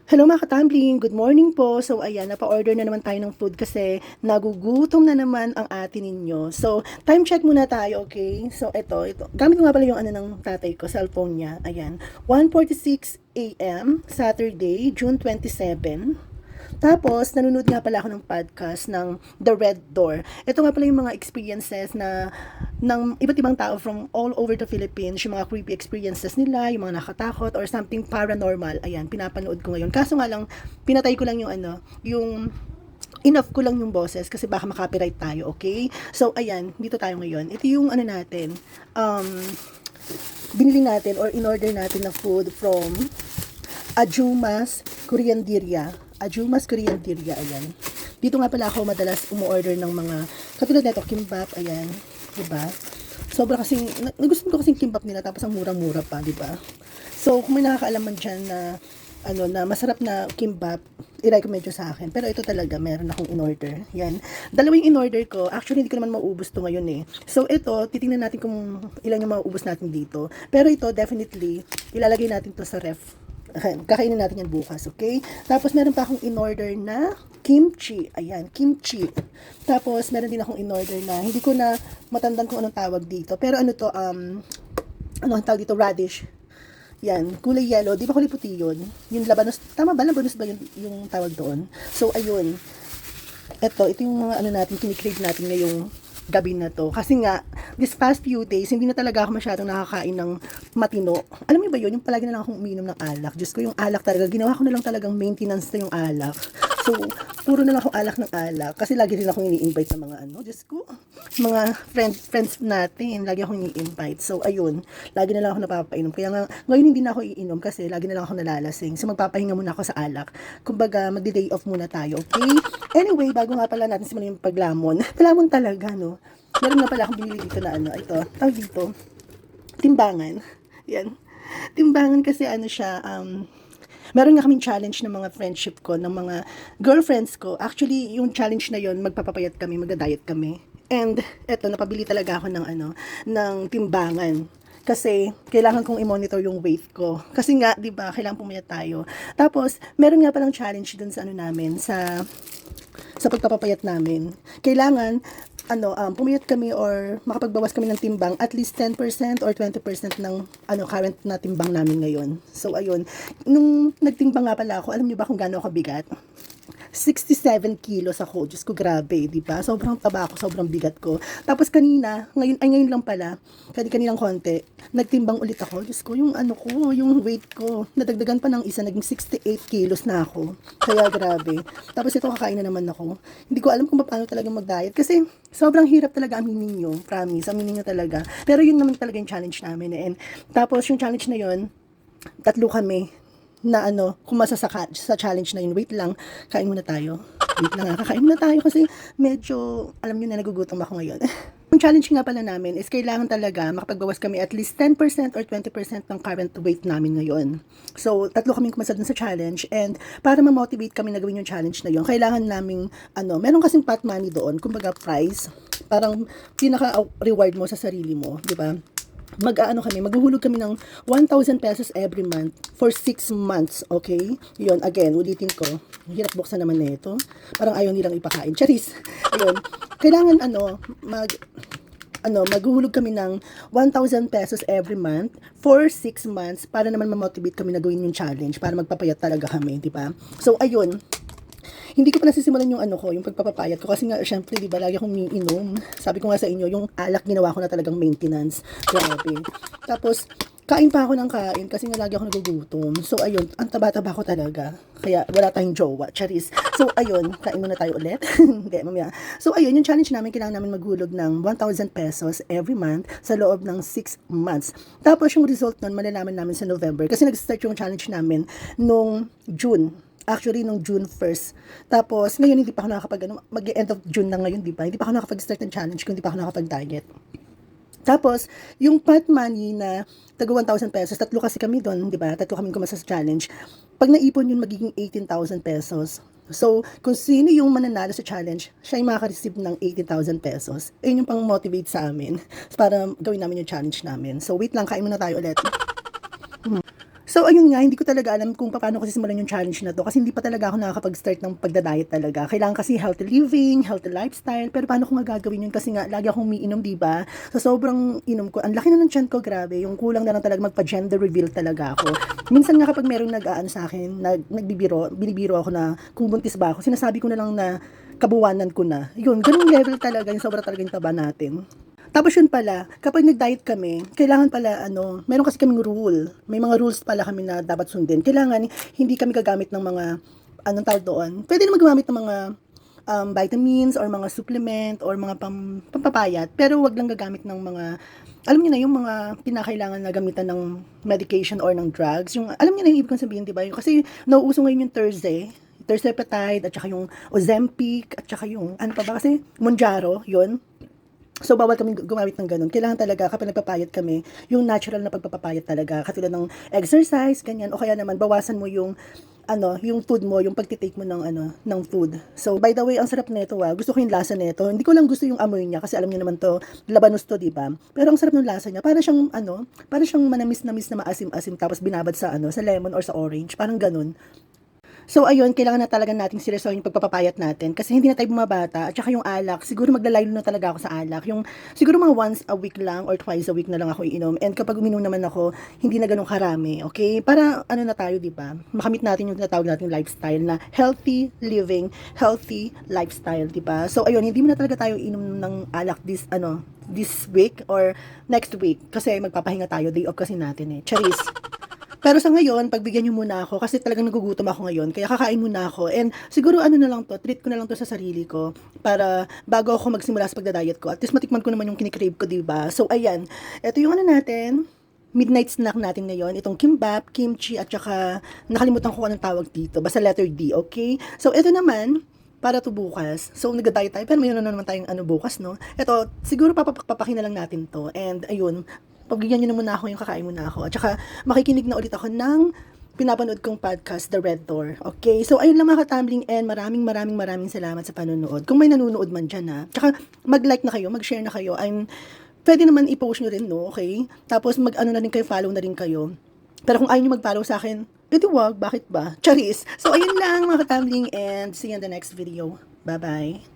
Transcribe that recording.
Hello mga katambling, good morning po. So ayan, napa-order na naman tayo ng food kasi nagugutom na naman ang ate ninyo. So, time check muna tayo, okay? So ito. Gamit ko nga pala yung ano ng tatay ko, cellphone niya. Ayan, 1:46 a.m. Saturday, June 27. Tapos, nanonood nga pala ako ng podcast ng The Red Door. Ito nga pala yung mga experiences ng iba't ibang tao from all over the Philippines, yung mga creepy experiences nila, yung mga nakatakot or something paranormal. Ayan, pinapanood ko ngayon. Kaso nga lang, pinatay ko lang yung yung enough ko lang yung boses kasi baka makopyright tayo, okay? So, ayan, dito tayo ngayon. Ito yung ano natin, binili natin or in-order natin na food from Ajumas Koreanderia. Ajumas Koreanderia, ayan. Dito nga pala ako madalas umu-order ng mga, katulad nito, kimbap, ayan. Diba? Sobra kasing, nagustuhan ko kasing kimbap nila, tapos ang murang-mura pa, diba? So, kung may nakakaalaman dyan na, na masarap na kimbap, i-recommend nyo sa akin. Pero ito talaga, meron akong in-order. Yan. Dalawang in-order ko. Actually, hindi ko naman mauubos to ngayon eh. So, ito, titingnan natin kung ilan yung mauubos natin dito. Pero ito, definitely, ilalagay natin to sa ref. Kakainin natin yan bukas, okay? Tapos, meron pa akong in-order na kimchi. Ayan, kimchi. Tapos, meron din akong in-order na, hindi ko na matandaan kung anong tawag dito. Pero ano to, ano ang tawag dito? Radish. Yan, kulay yellow. Di ba kulay puti yun? Yung labanos, tama ba? Labanos ba yung tawag doon? So, ayun. Ito yung mga ano natin, kinikrave natin ngayong gabi na to. Kasi nga, this past few days, hindi na talaga ako masyadong nakakain ng matino. Alam mo ba yun? Yung palagi na lang akong uminom ng alak. Diyos ko, yung alak talaga, ginawa ko na lang talagang maintenance na yung alak. So, puro na lang akong alak ng alak. Kasi lagi rin akong ini-invite sa mga ano, Diyos ko, mga friends natin. Lagi akong ini-invite. So, ayun, lagi na lang ako napapainom. Kaya nga, ngayon hindi na ako iinom kasi lagi na lang ako nalalasing. So, magpapahinga muna ako sa alak. Kumbaga, magdi-day off muna tayo, okay? Anyway, bago nga pala natin simulan yung paglamon. Paglamon talaga, no? Meron nga pala akong binili dito na ano, ito, tawag dito, timbangan. Yan. Timbangan kasi ano siya, meron nga kaming challenge ng mga friendship ko, ng mga girlfriends ko. Actually, yung challenge na yon magpapapayat kami, magda-diet kami. And, eto, napabili talaga ako ng ng timbangan. Kasi, kailangan kong i-monitor yung weight ko. Kasi nga, di ba, kailangan pumayat tayo. Tapos, meron nga palang challenge dun sa ano namin, sa pagpapapayat namin. Kailangan, pumayat kami or makapagbawas kami ng timbang at least 10% or 20% ng current na timbang namin ngayon. So, ayun. Nung nagtimbang nga pala ako, alam niyo ba kung gaano ako bigat? 67 kilos ako. Diyos ko, grabe, di ba? Sobrang taba ako, sobrang bigat ko. Tapos ngayon lang pala, kaninang konti, nagtimbang ulit ako. Diyos ko, yung yung weight ko, nadagdagan pa ng isa, naging 68 kilos na ako. Kaya grabe. Tapos ito, kakain na naman ako. Hindi ko alam kung paano talaga mag-diet. Kasi sobrang hirap talaga, aminin nyo. Promise, aminin nyo talaga. Pero yun naman talaga yung challenge namin. And tapos yung challenge na yun, tatlo kami na kumasa sa challenge na yun. Wait lang, kain muna tayo. Wait lang, kakain muna tayo kasi medyo, alam nyo na, nagugutom ako ngayon. Yung challenge nga pala namin is kailangan talaga makapagbawas kami at least 10% or 20% ng current weight namin ngayon. So, tatlo kaming kumasa dun sa challenge and para ma-motivate kami na gawin yung challenge na yun, kailangan naming, meron kasing pot money doon, kumbaga prize, parang pinaka-reward mo sa sarili mo, di ba? Maghuhulog kami ng 1,000 pesos every month for 6 months, okay? Yun, again, ulitin ko. Hirap buksan naman na ito. Parang ayaw nilang ipakain. Charis! Ayun. Kailangan, maghuhulog kami ng 1,000 pesos every month for 6 months para naman ma-motivate kami na gawin yung challenge, para magpapayat talaga kami, di ba? So, ayun. Hindi ko pa nasisimulan yung yung pagpapapayat ko kasi nga syempre 'di ba lagi akong umiinom. Sabi ko nga sa inyo, yung alak ginawa ko na talagang maintenance. Grabe. Tapos kain pa ako ng kain kasi nga lagi ako nagugutom. So ayun, ang taba-taba ko talaga. Kaya wala tayong jowa, charis. So ayun, kain muna tayo ulit. Hindi, mamaya. So ayun, yung challenge namin, kailangan namin maghulog ng 1,000 pesos every month sa loob ng 6 months. Tapos yung result nun, malalaman namin sa November kasi nag-start yung challenge namin nung June. Actually, nung June 1st. Tapos, ngayon hindi pa ako mag-end of June na ngayon, di ba? Hindi pa ako nakapag-start ng challenge kung hindi pa ako nakapag-diet. Tapos, yung pot money na taga 1,000 pesos, tatlo kasi kami doon, di ba? Tatlo kami kumasa sa challenge. Pag naipon yun, magiging 18,000 pesos. So, kung sino yung mananalo sa challenge, siya yung makaka-receive ng 18,000 pesos. Ayun yung pang-motivate sa amin para gawin namin yung challenge namin. So, wait lang, kain muna tayo ulit. So, ayun nga, hindi ko talaga alam kung paano ko sisimulan yung challenge na to kasi hindi pa talaga ako nakakapag-start ng pagda-diet talaga. Kailangan kasi healthy living, healthy lifestyle, pero paano ko nga gagawin yun kasi nga lagi akong umiinom, di ba? So, sobrang inom ko. Ang laki na ng tiyan ko, grabe. Yung kulang na lang talaga magpa-gender reveal talaga ako. Minsan nga kapag merong nag-aano sa akin, binibiro ako na kung buntis ba ako, sinasabi ko na lang na kabuwanan ko na. Yun, ganung level talaga, yung sobra talaga yung taba natin. Tapos yun pala, kapag nag-diet kami, kailangan pala meron kasi kaming rule. May mga rules pala kami na dapat sundin. Kailangan hindi kami gagamit ng mga, anong tawag doon? Pwede naman gumamit ng mga vitamins or mga supplement or mga pampapayat. Pero wag lang gagamit ng mga, alam niyo na yung mga pinakailangan na gamitan ng medication or ng drugs. Yung, alam niyo na yung ibig kong sabihin, di ba? Kasi nauuso ngayon yung Tirzepatide, at saka yung Ozempic, at saka yung, ano pa ba kasi, Monjaro, yun. So, bawal kami gumamit ng ganun. Kailangan talaga, kapag nagpapayat kami, yung natural na pagpapapayat talaga. Katulad ng exercise, ganyan. O kaya naman, bawasan mo yung, yung food mo, yung pagtitake mo ng food. So, by the way, ang sarap nito Gusto ko yung lasa nito. Hindi ko lang gusto yung amoy niya kasi alam niyo naman to, labanos to, di ba? Pero ang sarap ng lasa niya. Para siyang manamis-namis na maasim-asim tapos binabad sa, sa lemon or sa orange. Parang ganun. So, ayun, kailangan na talaga nating seryosohin yung pagpapapayat natin kasi hindi na tayo bumabata. At saka yung alak, siguro maglalaylo na talaga ako sa alak. Yung, siguro mga once a week lang or twice a week na lang ako iinom. And kapag uminom naman ako, hindi na ganun karami, okay? Para, na tayo, di ba? Makamit natin yung tinatawag nating lifestyle na healthy living, healthy lifestyle, di ba? So, ayun, hindi mo na talaga tayo inom ng alak this week or next week. Kasi magpapahinga tayo, day off kasi natin Charis. Pero sa ngayon, pagbigyan niyo muna ako kasi talagang nagugutom ako ngayon. Kaya kakain muna ako. And siguro na lang to, treat ko na lang to sa sarili ko para bago ako magsimula sa pagda-diet ko. At least matikman ko naman yung kinikrave ko, diba? So, ayan. Ito yung natin. Midnight snack natin ngayon. Itong kimbap, kimchi, at saka nakalimutan ko anong tawag dito. Basta letter D, okay? So, ito naman, para to bukas. So, nag-diet tayo. Pero mayroon na naman tayong bukas, no? Ito, siguro papakin na lang natin to. And, ayun, pagbigyan nyo na muna ako, yung kakain muna ako. At saka, makikinig na ulit ako ng pinapanood kong podcast, The Red Door. Okay? So, ayun lang mga katambling and maraming salamat sa panonood. Kung may nanonood man dyan Tsaka, mag-like na kayo, mag-share na kayo. Pwede naman i-post nyo rin, no? Okay? Tapos, na rin kayo, follow na rin kayo. Pero kung ayaw nyo mag-follow sa akin, edi wag, bakit ba? Charis! So, ayun lang mga katambling and see you in the next video. Bye-bye!